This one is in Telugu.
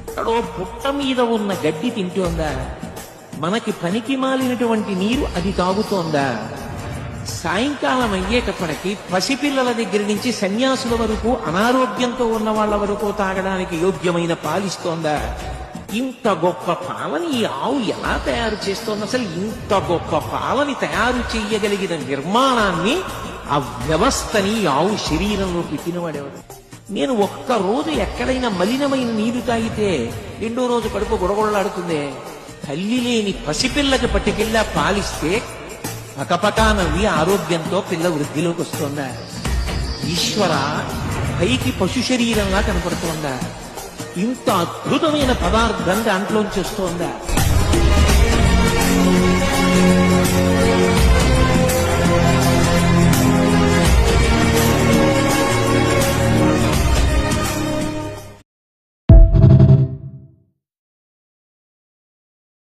ఎక్కడో పుట్ట మీద ఉన్న గడ్డి తింటోందా? మనకి పనికి మాలినటువంటి నీరు అది తాగుతోందా? సాయంకాలం అయ్యేటప్పటికి పసిపిల్లల దగ్గర నుంచి సన్యాసుల వరకు, అనారోగ్యంతో ఉన్న వాళ్ళ వరకు తాగడానికి యోగ్యమైన పాలిస్తోందా? ఇంత గొప్ప పాలని ఈ ఆవు ఎలా తయారు చేస్తోంది? అసలు ఇంత గొప్ప పాలని తయారు చెయ్యగలిగిన నిర్మాణాన్ని, ఆ వ్యవస్థని ఈ ఆవు శరీరంలో పెట్టినవాడేవాడు. నేను ఒక్క రోజు ఎక్కడైనా మలినమైన నీరు తాగితే రెండో రోజు కడుపు గొడగొడలాడుతుంది. తల్లి లేని పసిపిల్లకి పట్టుకెళ్ళా పాలిస్తే పకపకా నవ్వి ఆరోగ్యంతో పిల్ల వృద్ధిలోకి వస్తుందా? ఈశ్వర, పైకి పశు శరీరంలా కనపడుతోందా? ఇంత అద్భుతమైన పదార్థం దాంట్లోంచి వస్తోందా?